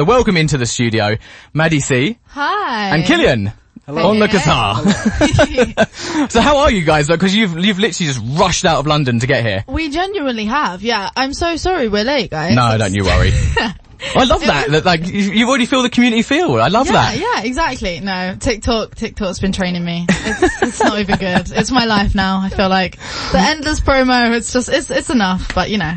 the welcome into the studio, Madi C. Hi. And Killian. Hello. On the guitar. So how are you guys? Because you've literally just rushed out of London to get here. We genuinely have, yeah. I'm so sorry we're late, guys. No, don't you worry. I love that. Like, you already feel the community feel. I love that. Yeah, exactly. No, TikTok's been training me. It's not even good. It's my life now. I feel like the endless promo. It's enough. But you know,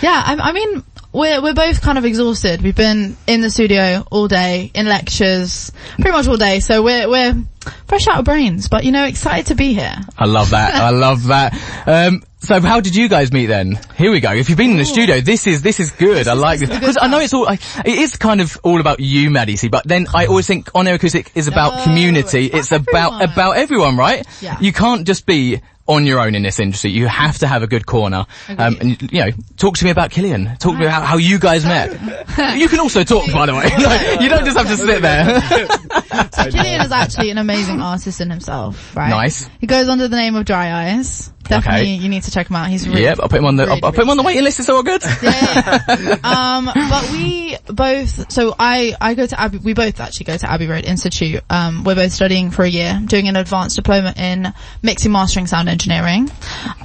yeah. I mean, we're both kind of exhausted. We've been in the studio all day, in lectures, pretty much all day. So we're fresh out of brains, but you know, excited to be here. I love that. I love that. So how did you guys meet then? Here we go. If you've been in the studio, this is good. I like this. Because I know it is kind of all about you, Madi C, but then I always think on Air Acoustic is about community. It's about everyone, right? Yeah. You can't just be on your own in this industry. You have to have a good corner. And you know, talk to me about Killian. Talk to me about how you guys met. You can also talk, by the way. No, you don't just have to sit there. So Killian is actually an amazing artist in himself, right? Nice. He goes under the name of Dry Eyes. Definitely, you need to check him out. He's really, I'll put him on the I'll put him on the waiting list. It's all good. Yeah. But we both. So I go to Abbey. We both actually go to Abbey Road Institute. We're both studying for a year, doing an advanced diploma in mixing, mastering, sound engineering,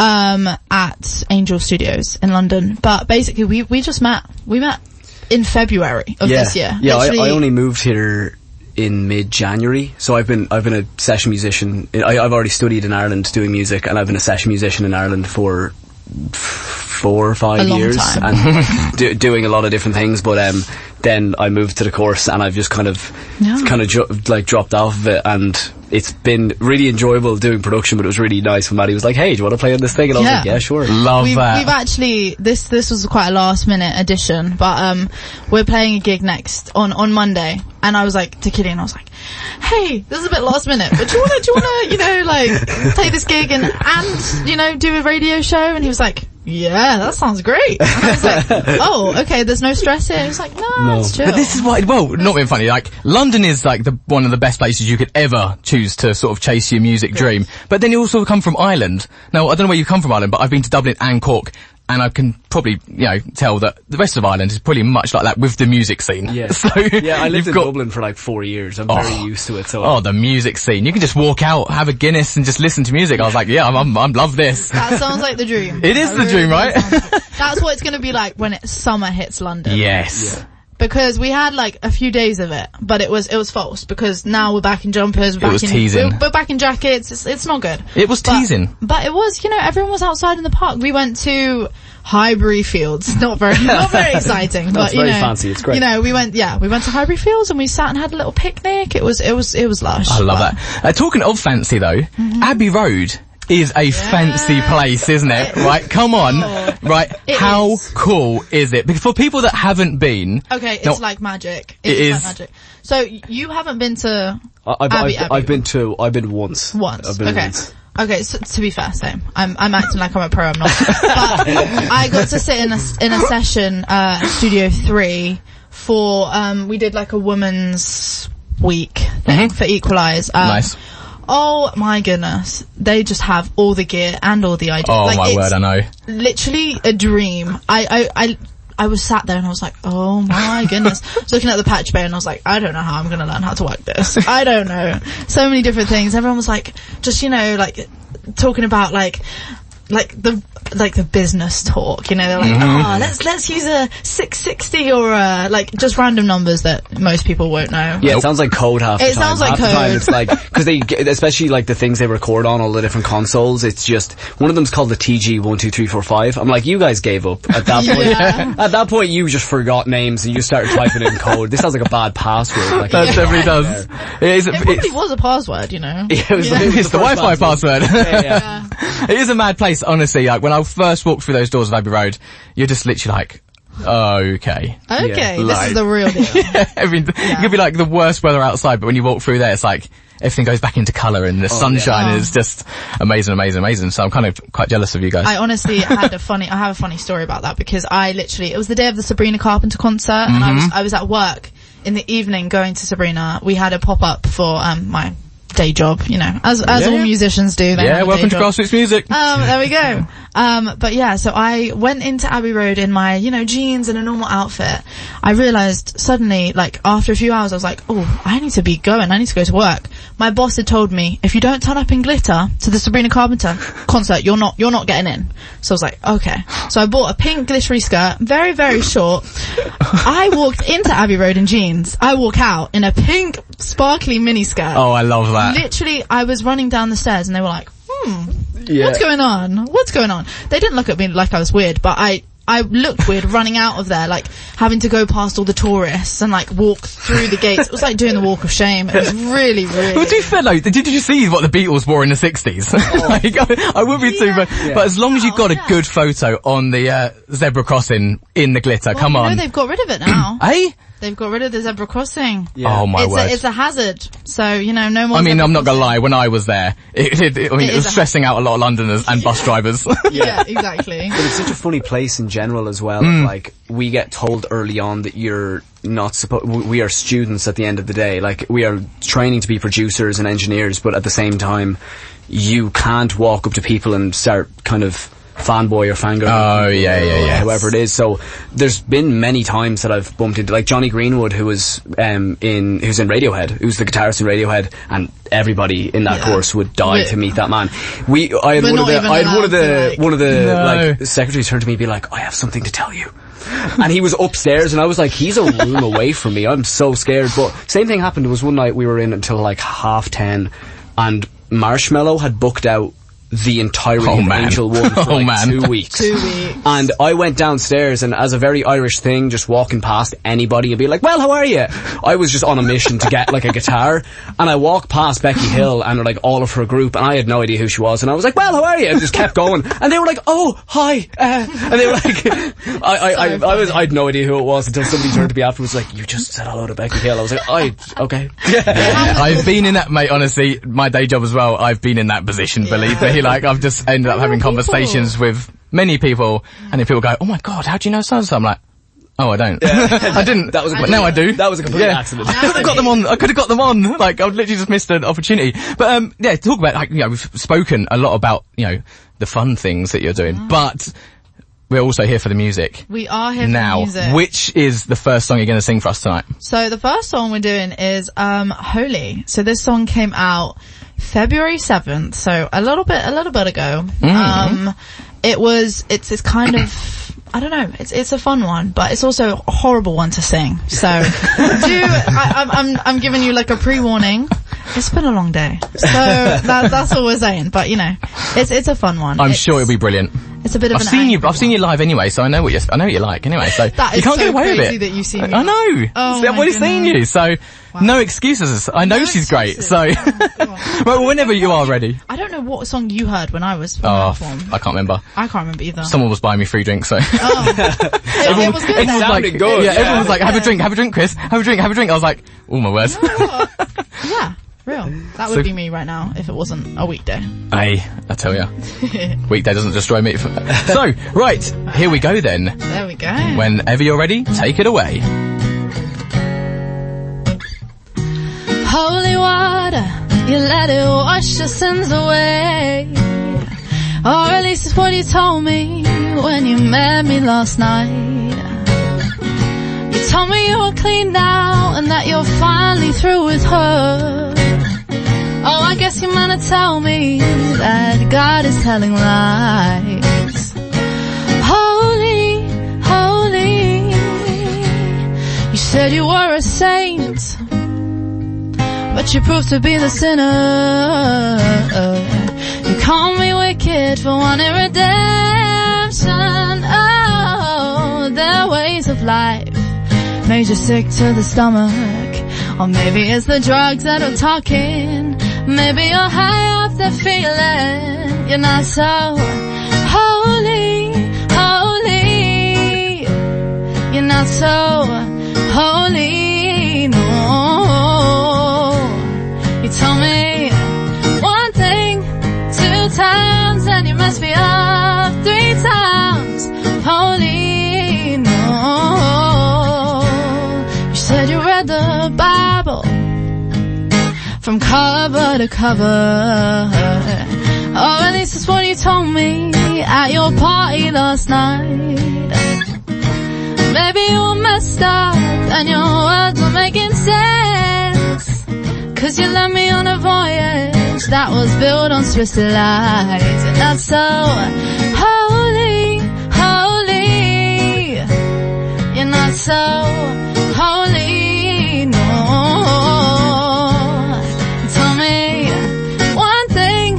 at Angel Studios in London. But basically, we just met. We met in February of this year. Yeah, I only moved here in mid-January, so I've been a session musician. I've already studied in Ireland doing music, and I've been a session musician in Ireland for 4 or 5 years and doing a lot of different things. But then I moved to the course, and I've just kind of dropped off of it, and it's been really enjoyable doing production. But it was really nice when Maddie was like, "Hey, do you want to play on this thing?" And I was like, "Yeah, sure." Love that. We've actually this was quite a last minute addition, but we're playing a gig next on Monday, and I was like to Killian, I was like, "Hey, this is a bit last minute, but do you wanna you know, like play this gig and you know, do a radio show?" And he was like, "Yeah, that sounds great." And I was like, "Oh, okay, there's no stress here." He was like, "No, it's chill." But this is why, well, not being funny, like, London is like one of the best places you could ever choose to sort of chase your music dream. But then you also come from Ireland. Now, I don't know where you come from, Ireland, but I've been to Dublin and Cork, and I can probably, you know, tell that the rest of Ireland is pretty much like that with the music scene. Yeah. So yeah, I lived in Dublin for like 4 years. I'm very used to it. So the music scene. You can just walk out, have a Guinness, and just listen to music. I was like, yeah, I'm love this. That sounds like the dream. It is the dream, right? That's what it's going to be like when summer hits London. Yes. Yeah. Because we had like a few days of it, but it was false, because now we're back in jumpers, we're back in jackets. It's not good. It was teasing. But it was, you know, everyone was outside in the park. We went to Highbury Fields. Not very exciting, but it's very fancy. It's great. You know, we went to Highbury Fields and we sat and had a little picnic. It was lush. I love that. Talking of fancy though, Abbey Road is a fancy place, isn't it? Right, come on. Right, how cool is it? Because for people that haven't been... Okay, it's like magic. It's like magic. So, you haven't been to Abbey? I've been once. Once, okay. Okay, so to be fair, same. I'm acting like I'm a pro, I'm not. But I got to sit in a session, Studio 3 for, we did like a women's week thing for Equalise. Nice. Oh my goodness. They just have all the gear and all the ideas. Oh like, my word, I know. Literally a dream. I was sat there and I was like, oh my goodness. I was looking at the patch bay and I was like, I don't know how I'm gonna learn how to work this. I don't know. So many different things. Everyone was like, just, you know, like, talking about like the business talk, you know, they're like, let's use a 660 or like just random numbers that most people won't know. Yeah, it sounds like code half the time. It sounds like half code. The time it's like, because they, especially like the things they record on all the different consoles, it's just, one of them's called the TG12345. I'm like, you guys gave up at that point. Yeah. At that point, you just forgot names and you started typing in code. This sounds like a bad password. Like, that definitely does. It probably was a password, you know. It's the Wi-Fi password. Yeah. It is a mad place, honestly. Like, when I first walked through those doors of Abbey Road, you're just literally like, okay. Okay, this is the real deal. It could be like the worst weather outside, but when you walk through there, it's like, everything goes back into colour and the sunshine is just amazing. So I'm kind of quite jealous of you guys. I honestly I have a funny story about that, because it was the day of the Sabrina Carpenter concert, and I was at work in the evening going to Sabrina. We had a pop-up for, my day job, you know, as all musicians do. Yeah, welcome to Grassroots Music. There we go. But yeah, so I went into Abbey Road in my, you know, jeans and a normal outfit. I realised suddenly, like, after a few hours, I was like, oh, I need to be going. I need to go to work. My boss had told me, if you don't turn up in glitter to the Sabrina Carpenter concert, you're not getting in. So I was like, okay. So I bought a pink glittery skirt, very, very short. I walked into Abbey Road in jeans. I walk out in a pink, sparkly mini skirt. Oh, I love that. Literally, I was running down the stairs and they were like, Yeah. what's going on? What's going on? They didn't look at me like I was weird, but I looked weird running out of there, like having to go past all the tourists and like walk through the gates. It was like doing the walk of shame. It was really, really. Well, to be fair though, did you see what the Beatles wore in the 60s? Like, I would be too, but as long as you've got a good photo on the zebra crossing in the glitter, Well, come on. No, they've got rid of it now. Eh? They've got rid of the zebra crossing. Yeah. Oh my word. It's a hazard. So, you know, no more. I mean, zebra I'm not gonna crossing. lie, when I was there, it was stressing out a lot of Londoners and bus drivers. Yeah, exactly. But it's such a funny place in general as well. Like, we get told early on that you're not supposed. We are students at the end of the day. Like, we are training to be producers and engineers, but at the same time, you can't walk up to people and start kind of fanboy or fangirl. Oh, yeah. However it is. So there's been many times that I've bumped into, like, Johnny Greenwood, who was in Radiohead, who's the guitarist in Radiohead, and everybody in that course would die to meet that man. I had one of the like secretaries turn to me and be like, I have something to tell you. And he was upstairs and I was like, he's a room away from me. I'm so scared. But same thing happened. There was one night we were in until like 10:30 and Marshmello had booked out the entirety of Angel One for 2 weeks. 2 weeks. And I went downstairs, and as a very Irish thing, just walking past anybody and be like, well, how are you? I was just on a mission to get like a guitar, and I walked past Becky Hill and like all of her group, and I had no idea who she was, and I was like, well, how are you? And just kept going, and they were like, oh, hi, and they were like, I had no idea who it was until somebody turned to me afterwards like, you just said hello to Becky Hill. I was like, okay. I've been in that, mate, honestly, my day job as well, I've been in that position, believe me. Like, I've just ended up having conversations with many people, and then people go, oh my god, how do you know so-and-so? I'm like, oh, I don't. I didn't. That was now I do. That was a complete accident. I could have got them on. I could have got them on. Like, I've literally just missed an opportunity. But, yeah, talk about, like, you know, we've spoken a lot about, you know, the fun things that you're doing, but we're also here for the music. We are here now, for the music. which is the first song you're going to sing for us tonight? So the first song we're doing is, Holy. So this song came out February 7th, so a little bit ago. It's kind of, I don't know, it's a fun one, but it's also a horrible one to sing. So I'm giving you like a pre-warning. It's been a long day. So that's all we're saying, but you know, it's a fun one. I'm sure it'll be brilliant. It's a bit of I've seen you live anyway, so I know what you like anyway, so you can't get away with it. That you've seen me. I know. Oh, I've already seen you, so no excuses. I know she's great, so well, whenever you are ready. I don't know what song you heard when I was I performed. can't remember. I can't remember either. Someone was buying me free drinks, so it was good. everyone was like, good. Yeah, everyone was like, have a drink, Chris, have a drink. I was like, oh my word. Yeah. Real. That would be me right now if it wasn't a weekday. Hey, I tell ya. Weekday doesn't destroy me. So, right, here we go then. There we go. Whenever you're ready, take it away. Holy water, you let it wash your sins away. Or at least it's what you told me when you met me last night. You told me you were clean now and that you're finally through with her. Oh, I guess you meant to tell me that God is telling lies. Holy, holy, you said you were a saint, but you proved to be the sinner. You called me wicked for wanting redemption. Oh, their ways of life made you sick to the stomach. Or maybe it's the drugs that are talking. Maybe you're high off the feeling. You're not so holy, holy. You're not so holy, no. You told me one thing 2 times, and you messed me up 3 times. Holy, no. You said you read the Bible from cover to cover. Or at least that's what you told me at your party last night. Maybe you were messed up and your words were making sense, 'cause you led me on a voyage that was built on twisted lies. And that's so holy, holy. You're not so holy, no. Tell me one thing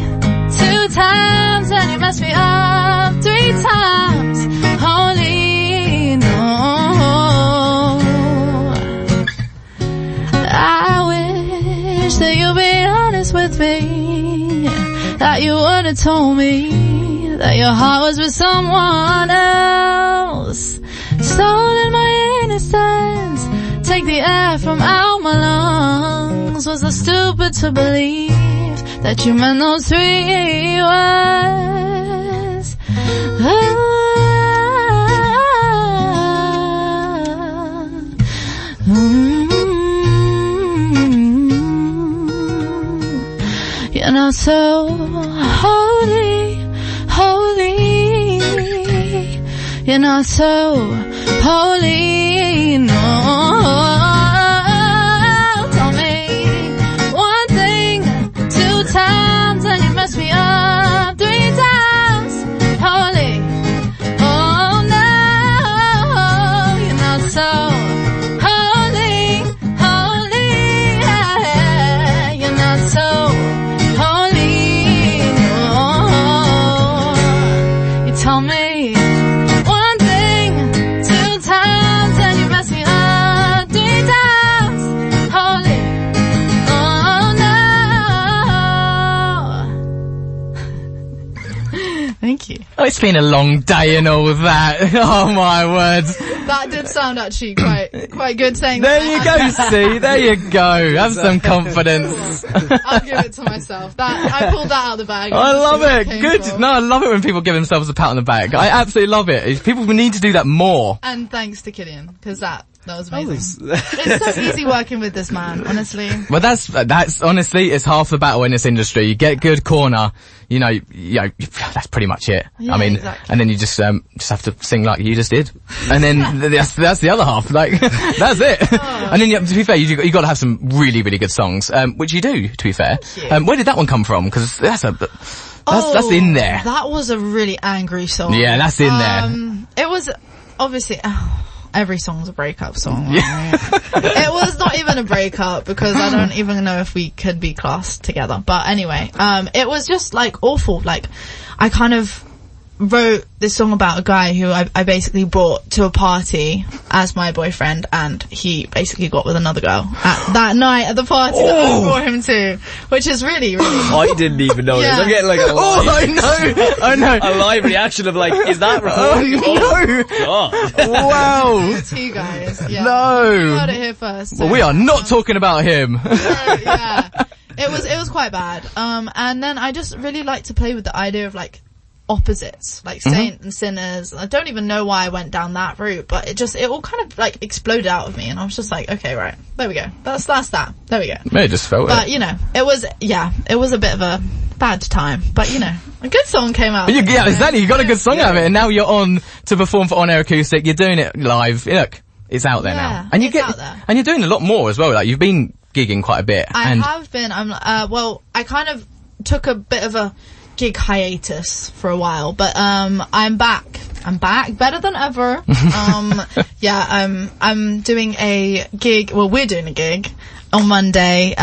2 times and you messed me up 3 times. Holy, no. I wish that you'd be honest with me, that you would have told me that your heart was with someone else. Stolen my innocence, take the air from out my lungs. Was I stupid to believe that you meant those 3 words? You're not so holy, holy. You're not so holy, no. Tell me one thing 2 times and you messed me up 3 times. Holy, oh no. You're not so holy, holy. You're not so holy, no. You tell me one thing 2 times and you mess me up 3 times. Holy, oh no. Thank you. Oh, it's been a long day and all that. Oh my words. That did sound actually quite good saying There that. you go, see? There you go. Have some confidence. I'll give it to myself. I pulled that out of the bag. I love it. Good. From. No, I love it when people give themselves a pat on the back. I absolutely love it. People need to do that more. And thanks to Killian, because that was amazing. It's so easy working with this man, honestly. Well, that's honestly, it's half the battle in this industry. You get good corner, you know, that's pretty much it. Yeah, I mean, exactly. and then you just have to sing like you just did. And then that's the other half. Like, that's it. Oh. And then to be fair, you got to have some really, really good songs, which you do, to be fair. Where did that one come from? Because that's in there. That was a really angry song. Yeah, that's in there. It was obviously, every song's a breakup song. Right? It was not even a breakup because I don't even know if we could be classed together. But anyway, it was just like awful. Like, I kind of wrote this song about a guy who I basically brought to a party as my boyfriend, and he basically got with another girl that night at the party that I brought him to, which is really, really... I didn't even know this. I'm getting like a live, I know. a live reaction of like, is that recording? No. God. Wow. to you guys. Yeah. No. You heard it here first. So. Well, we are not talking about him. Yeah. It was quite bad. And then I just really like to play with the idea of like opposites, like saint and sinners. I don't even know why I went down that route, but it all kind of like exploded out of me, and I was just like, okay, right, there we go. That's that. There we go. May just felt But it. you know, it was a bit of a bad time, but you know, a good song came out. Yeah, exactly. You got a good song out of it, and now you're on to perform for On Air Acoustic. You're doing it live. Look, it's out there now, and out there. and you're doing a lot more as well. Like, you've been gigging quite a bit. I have been. Well, I kind of took a bit of a gig hiatus for a while, but I'm back better than ever. I'm doing a gig. Well, we're doing a gig on Monday,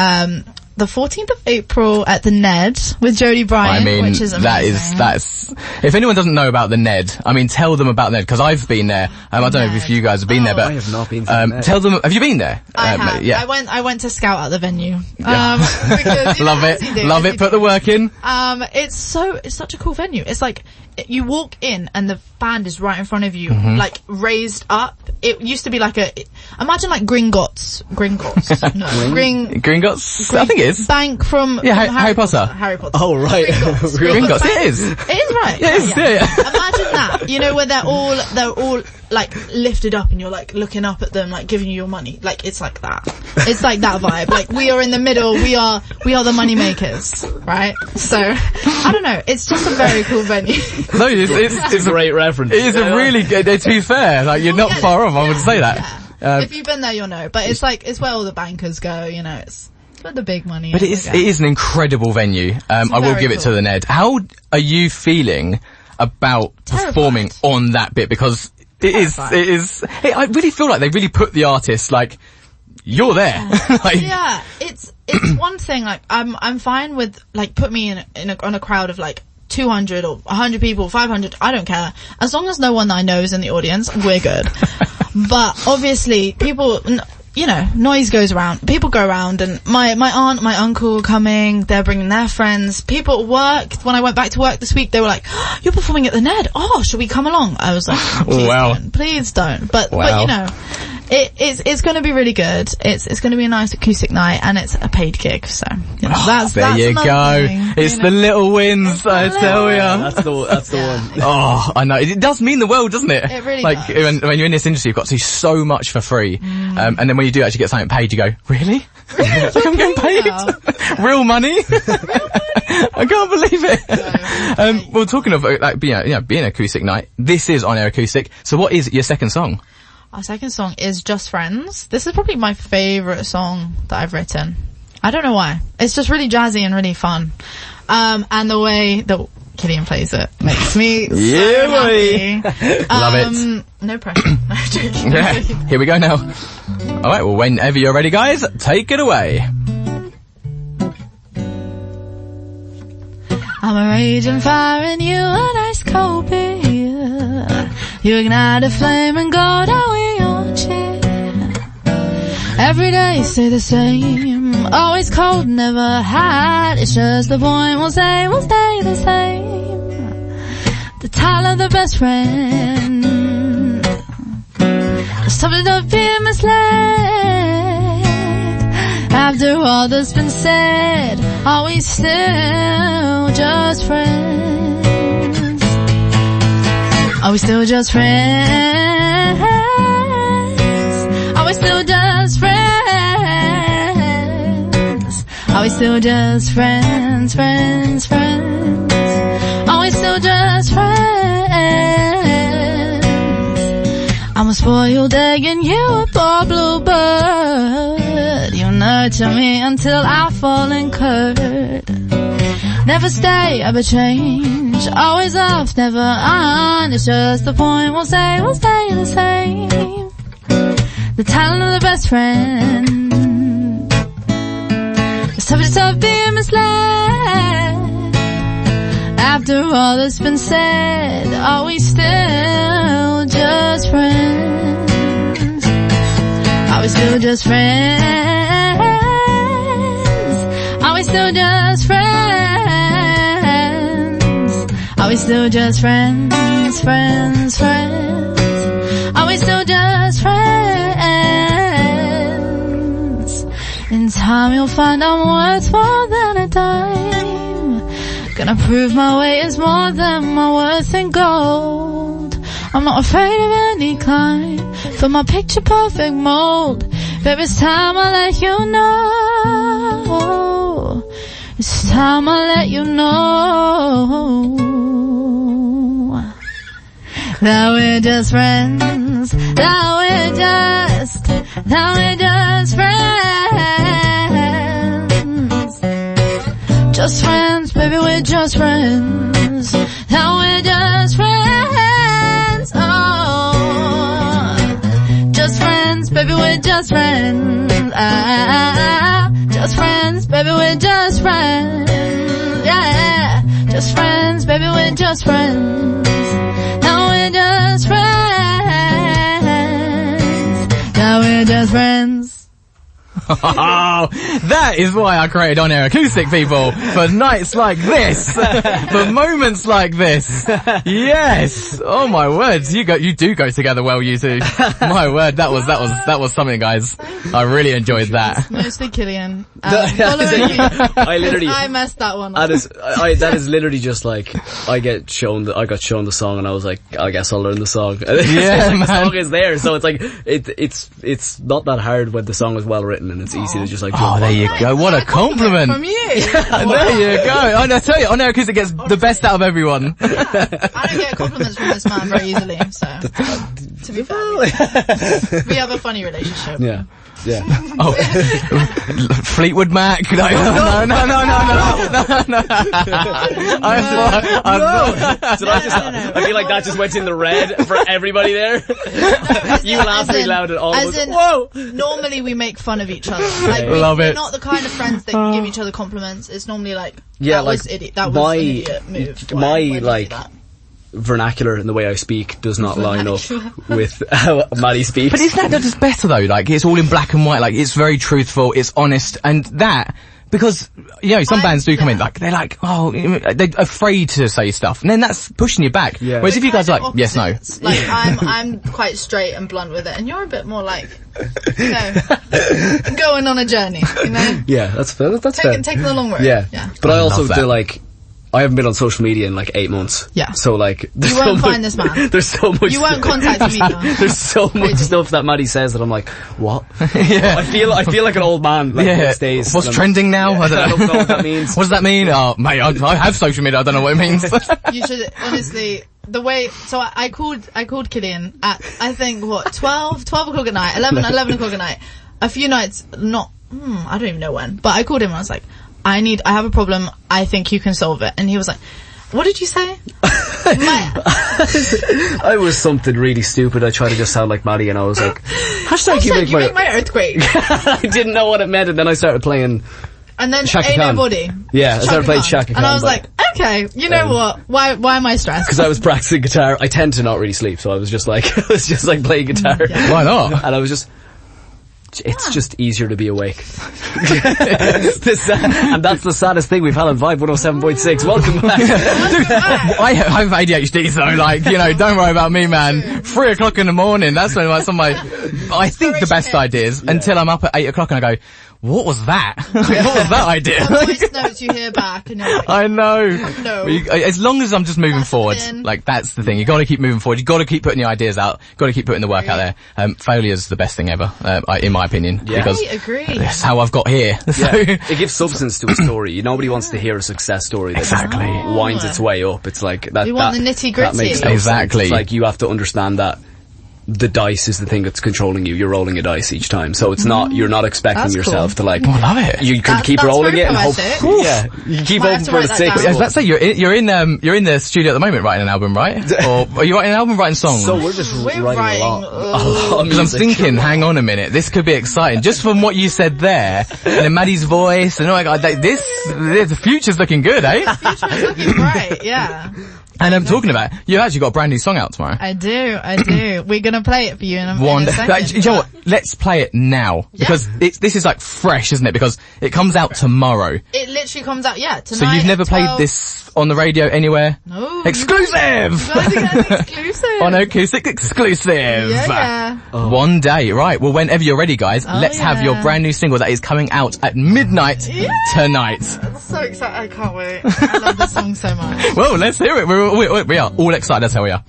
the 14th of April at the Ned with Jodie Bryant, I mean, which is amazing. that's, if anyone doesn't know about the Ned, I mean, tell them about Ned, because I've been there. I don't know if you guys have been there, but I have not been to the Ned. tell them, have you been there? I have. Yeah. I went to scout at the venue. Love Because, it. Put the work in. It's such a cool venue. It's like, you walk in and the band is right in front of you, like raised up. It used to be like imagine like Gringotts. No, Gringotts? I think it is. Bank from Harry Potter. Harry Potter. Oh, right. Gringotts, it is. It is right. Yeah, it is, yeah. Imagine that, you know, where they're all like lifted up and you're like looking up at them, like giving you your money. Like, it's like that. It's like that vibe. Like, we are in the middle. We are the money makers, right? So, I don't know. It's just a very cool venue. No, it's a great reference. It is a really good, to be fair, like, you're not far off, I would say that. Yeah. If you've been there, you'll know. But it's like, it's where all the bankers go, you know, it's where the big money But it is an incredible venue. I will give it to the Ned. How are you feeling about performing on that bit? Because I really feel like they really put the artist, like, you're there. Like, yeah, it's one thing, like, I'm fine with, like, put me on a crowd of, like, 200 or 100 people, 500, I don't care. As long as no one that I know is in the audience, we're good. But obviously, people, you know, noise goes around. People go around, and my aunt, my uncle are coming. They're bringing their friends. People at work, when I went back to work this week, they were like, oh, you're performing at the Ned. Oh, should we come along? I was like, please don't. But you know, it's going to be really good. It's going to be a nice acoustic night, and it's a paid gig. So, you know, that's you go. Thing, it's the little wins, I tell ya. That's the one. Oh, I know. It does mean the world, doesn't it? It really does. When you're in this industry, you've got to do so much for free. And then when you do actually get something paid, you go, really? Like, I'm getting paid? Real money? I can't believe it. Well, talking of, like, being an acoustic night, this is on Air Acoustic. So what is your second song? Our second song is Just Friends. This is probably my favourite song that I've written. I don't know why. It's just really jazzy and really fun. And the way that Killian plays it makes me so happy. Love it. No pressure. Yeah. Here we go now. Alright, well, whenever you're ready, guys, take it away. I'm a raging fire and you an ice cold beer. You ignite a flame and go down with your chair. Every day stay the same. Always cold, never hot. It's just the point, we'll stay the same. The title of the best friend. The subject of being misled. After all that's been said, are we still just friends? Are we still just friends? Are we still just friends? Are we still just friends, friends, friends? Are we still just friends? I'm a spoiled egg and you a poor bluebird. You nurture me until I fall incurred. Never stay, ever change. Always off, never on. It's just the point, we'll stay the same. The talent of the best friend. The subject of being misled. After all that's been said, are we still just friends? Are we still just friends? Are we still just friends? Are we still just friends, friends, friends? Are we still just friends? In time you'll find I'm worth more than a dime. Gonna prove my weight is more than my worth in gold. I'm not afraid of any climb, for my picture perfect mold. Baby, it's time I let you know. It's time I let you know that we're just friends, that we're just friends. Just friends, baby, we're just friends. That we're just friends, oh. Just friends, baby, we're just friends. Just friends, baby, we're just friends. Yeah, just friends, baby, we're just friends. Now we're just friends. Now we're just friends. Oh, that is why I created On Air Acoustic, people. For nights like this. For moments like this. Yes. Oh my word. You do go together well, you two. My word, that was something, guys. I really enjoyed that. Mostly Killian. I messed that one up. That is literally just like, I got shown the song and I was like, I guess I'll learn the song. Yeah, the song is there, so it's like, it's not that hard when the song is well written. written, and it's easy to just like. Oh, there you go. What a compliment. From you. There you go. I tell you, on Air Acoustic gets the best out of everyone. I don't get compliments from this man very easily, so. To be fair, we have a funny relationship. Yeah. Yeah. Oh, Fleetwood Mac. No. Did I feel like that just went in the red for everybody there. You laughed really loud at all of us. Whoa! Normally we make fun of each other. Like we're not the kind of friends that give each other compliments. It's normally like, that was an idiot move. Why did you do that? Vernacular and the way I speak does not line up with how Madi speaks. But isn't that just better though? Like, it's all in black and white, like, it's very truthful, it's honest, and that, because, you know, some bands do come in, like, they're like, oh, they're afraid to say stuff, and then that's pushing you back. Yeah. Whereas if you guys are like, yes, no. Like, I'm quite straight and blunt with it, and you're a bit more like, you know, going on a journey, you know? Yeah, that's fair. Taking the long road. Yeah. But I also do like, I haven't been on social media in like 8 months. Yeah. So like, you won't find this man. There's so much. You won't contact me either. There's so much stuff that Madi says that I'm like, what? Yeah. I feel like an old man. Like, these days. What's trending now? Yeah. I don't know what that means. What does that mean? Oh, mate, I have social media. I don't know what it means. You should honestly. The way, so I called Killian at, I think, 12 o'clock at night, 11 o'clock at night. A few nights, I don't even know when, but I called him and I was like, I have a problem, I think you can solve it. And he was like, what did you say? I was something really stupid. I tried to just sound like Madi and I was like, hashtag you make my earthquake. I didn't know what it meant, and then I started playing. And then Shaka Ain't Khan. Nobody. Yeah, I started playing Shaka Khan. And I was like, okay, you know what? Why am I stressed? Because I was practicing guitar. I tend to not really sleep, so I was just like playing guitar. Yeah. Why not? And I was just, it's just easier to be awake. And that's the saddest thing we've had on Vibe 107.6. Welcome back. Dude, I have ADHD, so like, you know, don't worry about me, man. 3 o'clock in the morning, that's when like some of my, I think the best ideas until I'm up at 8 o'clock and I go, what was that? What was that idea? Voice notes you hear back and you're like, I know. No. As long as I'm just moving forward, in. like that's the thing. You gotta keep moving forward. You gotta keep putting your ideas out. Gotta keep putting the work out there. Failure's the best thing ever, in my opinion. Yeah. Because I agree. that's how I've got here. So. Yeah. It gives substance to a story. Nobody wants to hear a success story that Exactly. winds its way up. It's like that. We want the nitty-gritty. That makes no Exactly. sense. It's like you have to understand that the dice is the thing that's controlling you. You're rolling a dice each time, so it's not. You're not expecting That's yourself to like. I love it. You can keep rolling it and hope. Yeah, you keep Might hoping have to for write the that six. down. I was about to say you're in the studio at the moment writing an album, right? Or are you writing an album, writing songs? So we're just We're writing a lot of Because I'm music. thinking, hang on a minute, this could be exciting. Just from what you said there, and then Maddie's voice, and all like the future's looking good, eh? Future's looking bright, yeah. And I'm talking about, you actually got a brand new song out tomorrow. I do. We're gonna play it for you in a second. You know what? Let's play it now. Yeah. Because this is like fresh, isn't it? Because it comes out tomorrow. It literally comes out, tonight. So you've never at played 12. this on the radio anywhere? No. Exclusive! You guys are getting exclusive. On Acoustic Exclusive. Yeah. One day. Right. Well, whenever you're ready, guys, let's have your yeah. brand new single that is coming out at midnight tonight. I'm so excited. I can't wait. I love this song so much. Well, let's hear it. We are all excited. That's how we are.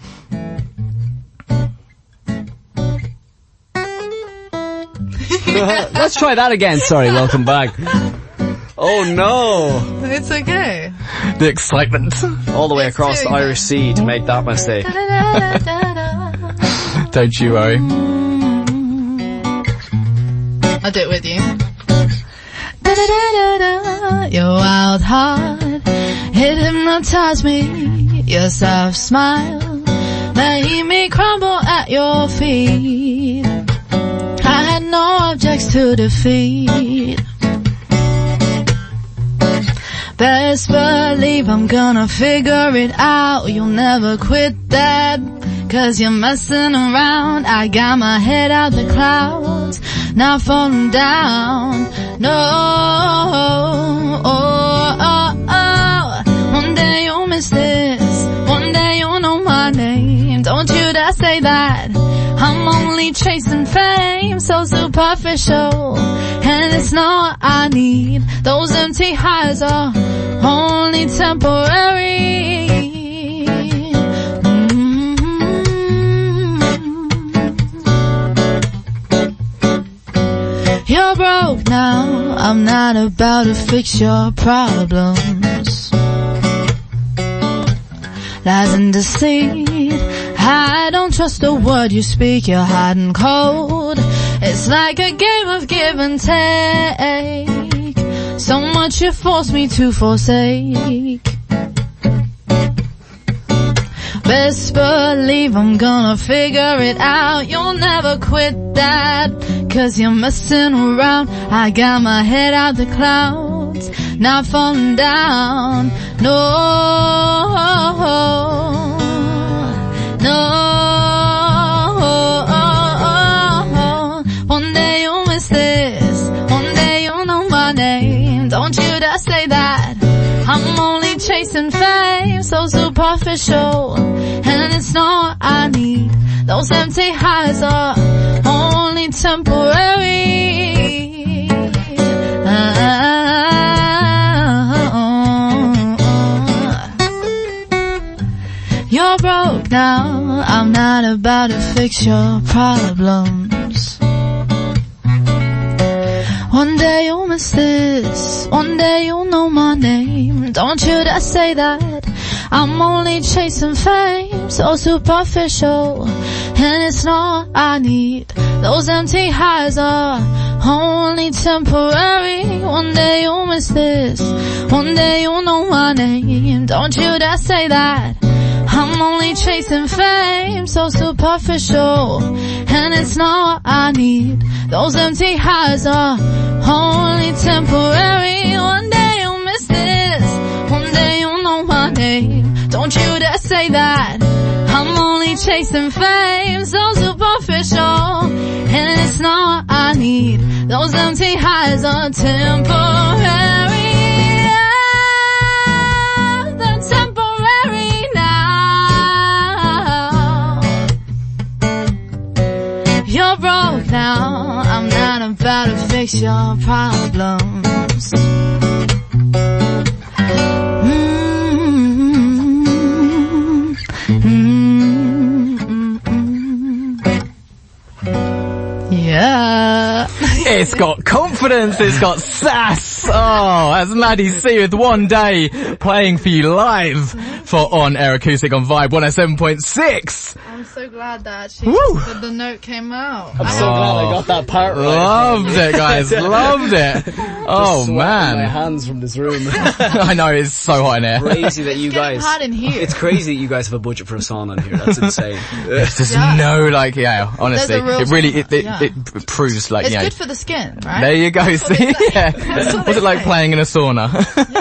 Let's try that again. Sorry, welcome back. Oh no! It's okay. The excitement. All the way across the Irish Sea to make that mistake. Don't you worry. I'll do it with you. Your wild heart, it hypnotized me. Your soft smile made me crumble at your feet. I had no objects to defeat. Best believe I'm gonna figure it out. You'll never quit that, 'cause you're messing around. I got my head out the clouds, not falling down. No, one day you'll miss this, one day you'll know my name. Don't you dare say that I'm only chasing fame, so superficial, and it's not what I need. Those empty highs are only temporary. Your broke now, I'm not about to fix your problems. Lies and deceit, I don't trust a word you speak, you're hot and cold. It's like a game of give and take, so much you force me to forsake. Best believe I'm gonna figure it out. You'll never quit that, 'cause you're messing around. I got my head out the clouds, not falling down. No, no. One day you'll miss this, one day you'll know my name. Don't you dare say that. I'm only chasing fame, so superficial, and it's not what I need. Those empty highs are only temporary. You're broke now, I'm not about to fix your problems. One day you'll miss this, one day you'll know my name. Don't you dare say that. I'm only chasing fame, so superficial, and it's not what I need. Those empty highs are only temporary. One day you'll miss this, one day you'll know my name. Don't you dare say that. I'm only chasing fame, so superficial, and it's not what I need. Those empty highs are only temporary. One day you'll miss this, one day you'll know my name. Don't you dare say that. I'm only chasing fame, so superficial, and it's not what I need. Those empty highs are temporary. They're temporary now. You're broke now, I'm not about to fix your problems. Yeah. It's got confidence, it's got sass. Oh, that's Madi C with One Day playing for you live for on Air Acoustic on Vibe 107.6. I'm so glad that actually the note came out. I'm so glad I got that part right. Loved it, guys. Loved it. Oh, man. My hands from this room. I know, it's so hot in here. Crazy that you It's getting guys. hot in here. It's crazy that you guys have a budget for a song on here. That's insane. There's no, like, yeah, honestly. There's a real It really, song, yeah. it proves, like, It's you know. good for the skin, right? There you go, That's what see? they say. Yeah. That's what Was they it like say. playing in a sauna?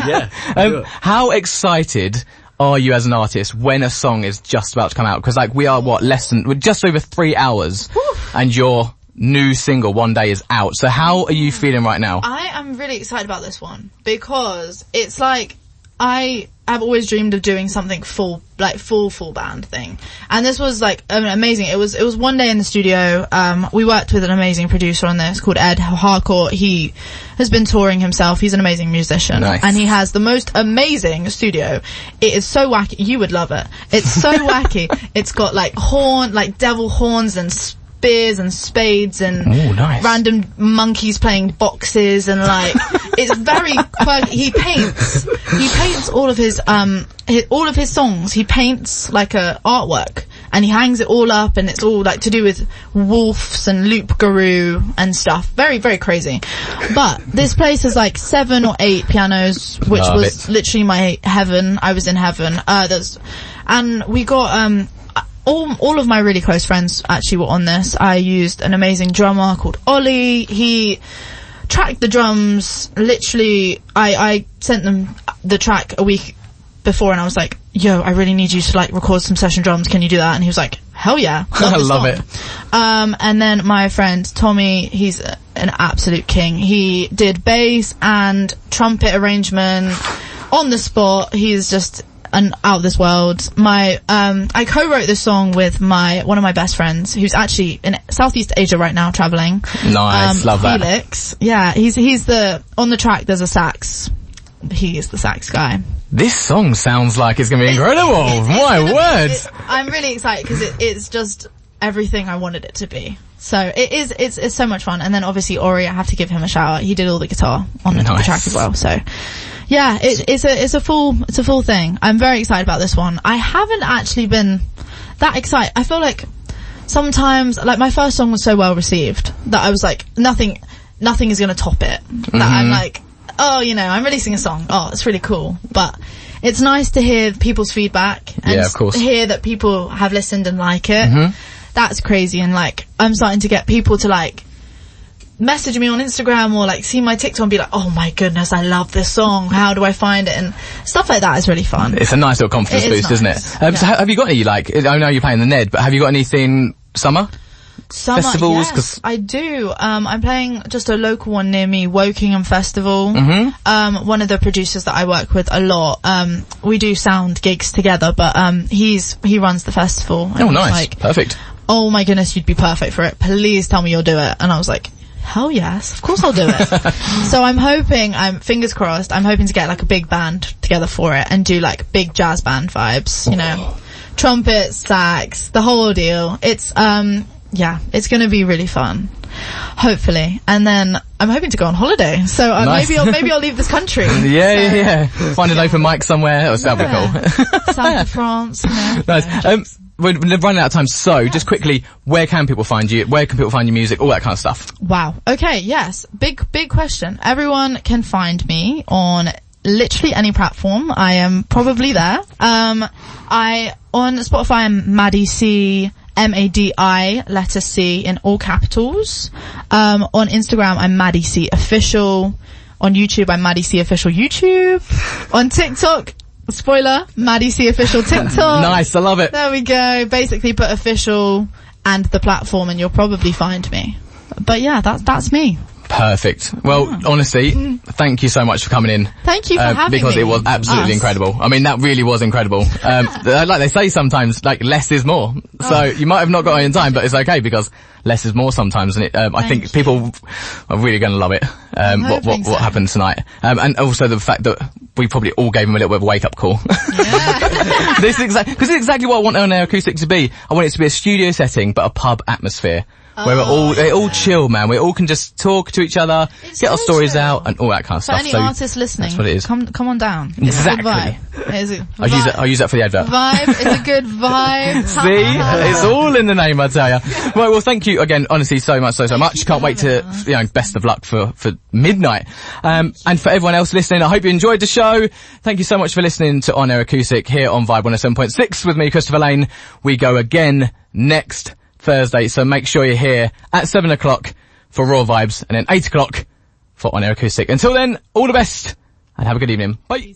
Yeah. do it. How excited are you as an artist when a song is just about to come out? Because like we are we're just over 3 hours, and your new single One Day is out. So how are you feeling right now? I am really excited about this one because it's like I have always dreamed of doing something full band thing, and this was like amazing. It was one day in the studio. We worked with an amazing producer on this called Ed Harcourt. He has been touring himself. He's an amazing musician, Nice. and he has the most amazing studio. It is so wacky. You would love it. It's so wacky. It's got like devil horns and spears and spades and Ooh, nice. random monkeys playing boxes, and like it's very quirky. He paints all of his songs. He paints like a artwork, and he hangs it all up, and it's all like to do with wolves and loop guru and stuff. Very, very crazy. But this place has like 7 or 8 pianos, which Love was it. literally my heaven. I was in heaven. And we got all of my really close friends actually were on this. I used an amazing drummer called Ollie. He tracked the drums. Literally, I sent them the track a week before, and I was like, yo, I really need you to like record some session drums. Can you do that? And he was like, hell yeah. I love it. And then my friend Tommy, he's an absolute king. He did bass and trumpet arrangement on the spot. He's just an out of this world. I co-wrote this song with one of my best friends, who's actually in Southeast Asia right now, traveling. Nice, love that. Felix. Yeah, he's on the track. There's a sax. He's the sax guy. This song sounds like it's going to be incredible. My word. I'm really excited because it's just everything I wanted it to be. So it's so much fun. And then obviously Ori, I have to give him a shout out. He did all the guitar on the track as well. So yeah, it's a full thing. I'm very excited about this one. I haven't actually been that excited. I feel like sometimes, like, my first song was so well received that I was like, nothing is gonna top it. That I'm like, oh, you know, I'm releasing a song. Oh, it's really cool. But it's nice to hear people's feedback and of course. hear that people have listened and like it. That's crazy. And like, I'm starting to get people to like message me on Instagram or like see my TikTok and be like, oh my goodness, I love this song. How do I find it? And stuff like that is really fun. It's a nice little confidence boost, isn't it? So have you got any, like, I know you're playing the Ned, but have you got anything summer festivals? Yes, I do. I'm playing just a local one near me, Wokingham Festival. One of the producers that I work with a lot, we do sound gigs together, but he runs the festival. Oh, nice. Like, perfect. Oh my goodness, you'd be perfect for it. Please tell me you'll do it. And I was like, hell yes, of course I'll do it. So I'm fingers crossed, I'm hoping to get like a big band together for it and do like big jazz band vibes, you know, trumpets, sax, the whole deal. It's it's gonna be really fun, hopefully. And then I'm hoping to go on holiday, so nice. maybe I'll leave this country. Find an open mic somewhere. That'll be cool. South of France, you know. Nice. We're running out of time, so just quickly, where can people find you? Where can people find your music? All that kind of stuff. Wow. Okay, yes. Big question. Everyone can find me on literally any platform. I am probably there. On Spotify, I'm Madi C, Madi, letter C in all capitals. On Instagram, I'm Madi C Official. On YouTube, I'm Madi C Official YouTube. On TikTok, spoiler, Madi C Official TikTok. Nice, I love it. There we go. Basically put official and the platform and you'll probably find me. But yeah, that's me. Perfect. Well, honestly, thank you so much for coming in. Thank you for having me. Because it was absolutely incredible. I mean, that really was incredible. Like they say sometimes, like, less is more. So you might have not got it in time, but it's okay because less is more sometimes. And I think people are really going to love it, what happened tonight. And also the fact that we probably all gave him a little bit of a wake-up call. Yeah. This is exactly what I want on Air Acoustic to be. I want it to be a studio setting, but a pub atmosphere. Where we're all chill, man. We all can just talk to each other, get our stories out, and all that kind of stuff. For any artists listening, that's what it is. Come on down. Exactly. I'll use that for the advert. Vibe. It's a good vibe. See? It's all in the name, I tell you. Right, well, thank you again, honestly, so much. Can't wait to, best of luck for midnight. And for everyone else listening, I hope you enjoyed the show. Thank you so much for listening to On Air Acoustic here on Vibe 107.6 with me, Christopher Lane. We go again next Thursday, so make sure you're here at 7 o'clock for Raw Vibes and then 8 o'clock for On Air Acoustic. Until then, all the best and have a good evening. Bye.